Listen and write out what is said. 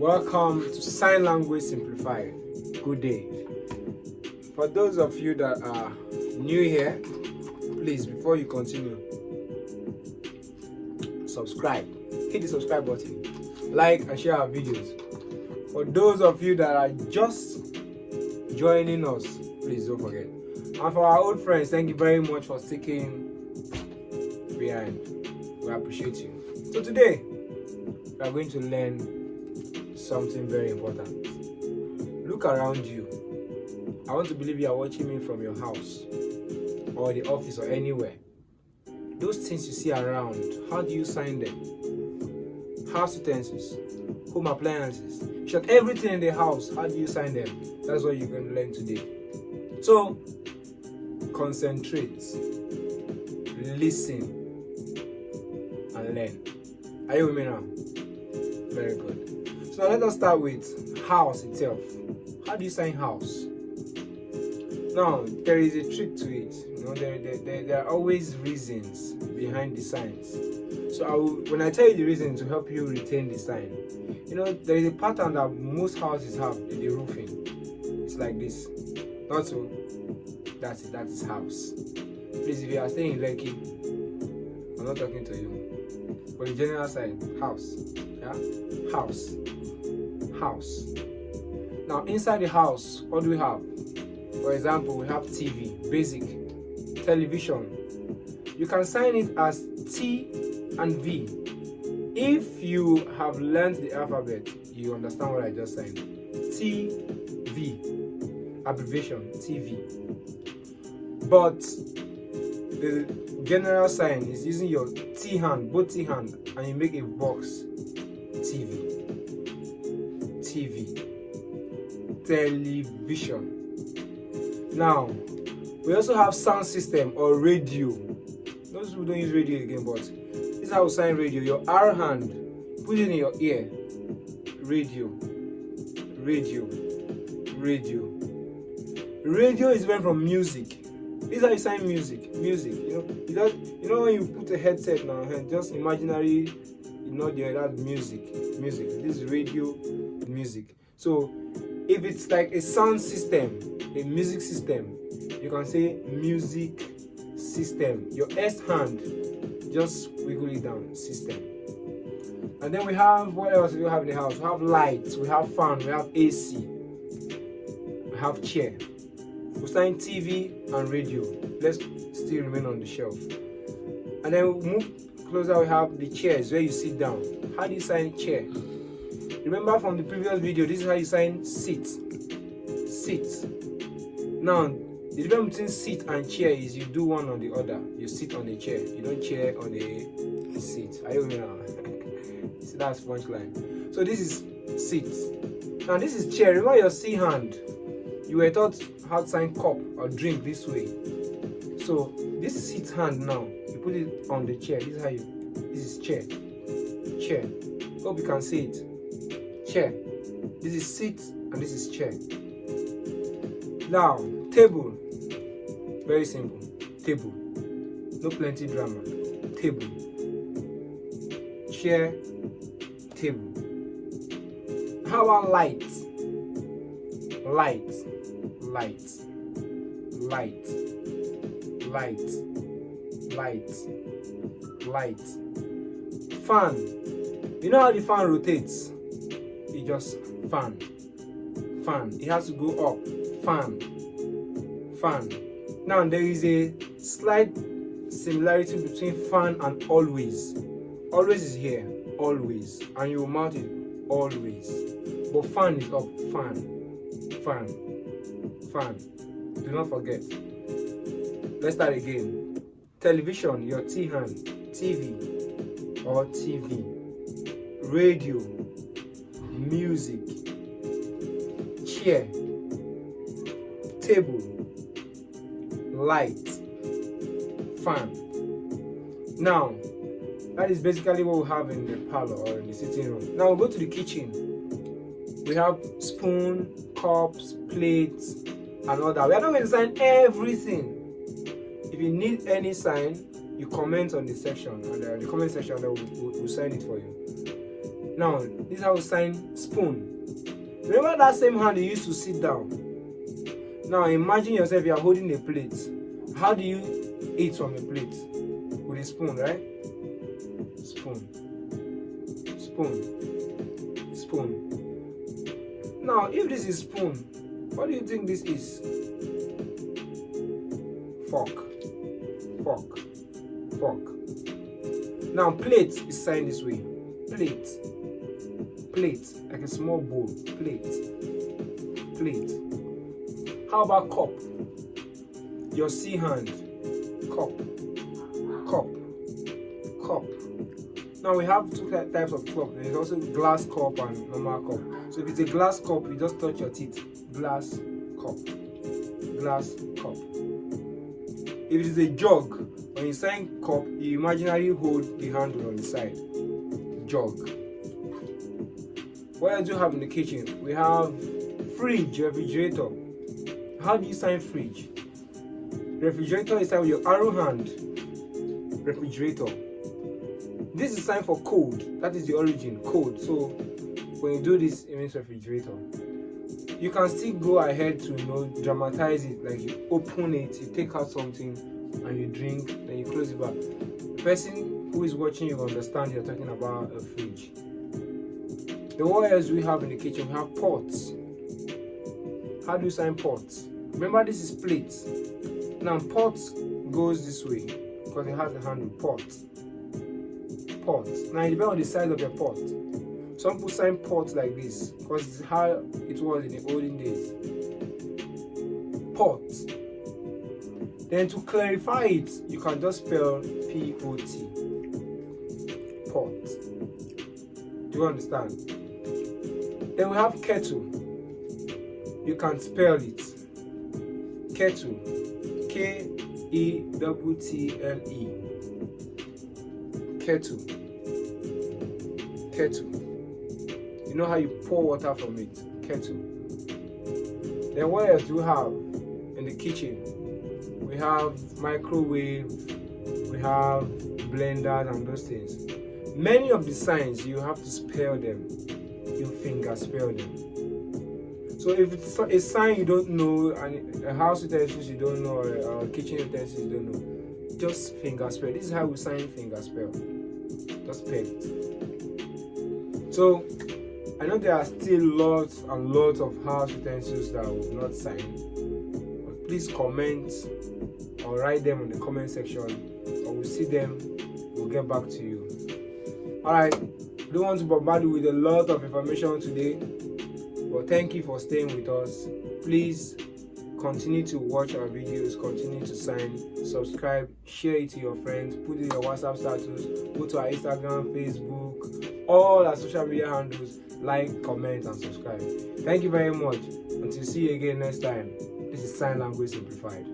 Welcome to Sign Language Simplified. Good day. For those of you that are new here, please, before you continue, subscribe. Hit the subscribe button. Like and share our videos. For those of you that are just joining us, please don't forget. And for our old friends, thank you very much for sticking behind. We appreciate you. So today, we are going to learn something very important. Look around you. I want to believe you are watching me from your house or the office or anywhere. Those things you see around, how do you sign them? House utensils, home appliances, shut everything in the house, how do you sign them? That's what you're going to learn today. So, concentrate, listen, and learn. Are you with me now? Very good. So let us start with house itself. How do you sign house? Now, there is a trick to it. You know, there are always reasons behind the signs. So when I tell you the reason to help you retain the sign, you know, there is a pattern that most houses have in the roofing. It's like this. Not so. That's it. That is house. Please, if you are staying in Lekki, I'm not talking to you. For the general sign, house. Yeah? House. House. Now, inside the house, what do we have? For example, we have TV, basic, television. You can sign it as T and V. If you have learned the alphabet, you understand what I just signed. TV, abbreviation, TV. But the general sign is using your T hand, both T hand, and you make a box. TV. TV. Television. Now, we also have sound system or radio. Those people don't use radio again, but this is how we sign radio. Your R hand, put it in your ear. Radio. Radio. Radio. Radio is different from music. This is how you sign music. Music. You know when you put a headset now, just imaginary, that's music. Music. This is radio, music. So if it's like a sound system, a music system, you can say music system. Your S hand, just wiggle it down, system. And then we have, what else do we have in the house? We have lights, we have fan, we have AC, we have chair. We sign TV and radio. Let's still remain on the shelf. And then we move closer, we have the chairs where you sit down. How do you sign chair? Remember from the previous video, this is how you sign seat. Seat. Now, the difference between seat and chair is you do one on the other. You sit on the chair. You don't chair on the seat. Are you with me now? See, that's punchline. So this is seat. Now this is chair. Remember your C hand. You were taught how to sign cup or drink this way. So this seat hand now, you put it on the chair. This is chair. Chair. Hope you can see it. Chair. This is seat and this is chair. Now, table. Very simple. Table. No plenty drama. Table. Chair. Table. How about light? Light. Light. Light. Light. Light. Light. Fan. You know how the fan rotates? You just fan. Fan. It has to go up. Fan. Fan. Now there is a slight similarity between fan and always. Always is here. Always. And you will mount it. Always. But fan is up. Fan. Fan. Fan. Do not forget. Let's start again. Television, your T hand. TV or TV. Radio. Music. Chair. Table. Light. Fan. Now, that is basically what we have in the parlor or in the sitting room. Now we go to the kitchen. We have spoon, cups, plates, and all that. We are not going to sign everything. If you need any sign, you comment on the section, and the comment section, we'll sign it for you. Now, this is how we sign spoon. Remember that same hand you used to sit down? Now, imagine yourself, you are holding a plate. How do you eat from a plate? With a spoon, right? Spoon. Spoon. Spoon. Now, if this is spoon, what do you think this is? Fork. Fork. Fork. Now, plate is signed this way. Plate. Plate. Like a small bowl. Plate. Plate. How about cup? Your C hand. Cup. Cup. Cup. Now we have two types of cup. There's also glass cup and normal cup. So if it's a glass cup, you just touch your teeth. Glass cup. Glass cup. If it is a jug, when you sign cup, you imaginarily hold the handle on the side. Jug. What else do you have in the kitchen? We have fridge, refrigerator. How do you sign fridge? Refrigerator is signed with your arrow hand. Refrigerator. This is signed for cold. That is the origin, cold. So when you do this, it means refrigerator. You can still go ahead to dramatize it, like you open it, you take out something and you drink, then you close it back. The person who is watching you understand you're talking about a fridge. The what else we have in the kitchen? We have pots. How do you sign pots? Remember, this is plates. Now pots goes this way because it has a handle. Pot. Pot. Now it depends on the size of your pot. Some people sign pots like this because it's how it was in the olden days. Pot. Then to clarify it, you can just spell P-O-T. Pot. Do you understand? Then we have kettle. You can spell it. Kettle. K-E-T-T-L-E. Kettle. Kettle. You know how you pour water from it? Kettle. Then what else do we have in the kitchen? We have microwave, we have blenders and those things. Many of the signs you have to spell them. You finger spell them. So if it's a sign you don't know, and a house utensils you don't know, or a kitchen utensils you don't know, just finger spell. This is how we sign finger spell. Just spell it. So I know there are still lots and lots of house utensils that will not sign. But please comment or write them in the comment section, or we'll see them. We'll get back to you. Alright, I don't want to bombard you with a lot of information today. But thank you for staying with us. Please continue to watch our videos, continue to sign, subscribe, share it to your friends, put it in your WhatsApp status, go to our Instagram, Facebook, all our social media handles, like, comment, and subscribe. Thank you very much. Until see you again next time. This is Sign Language Simplified.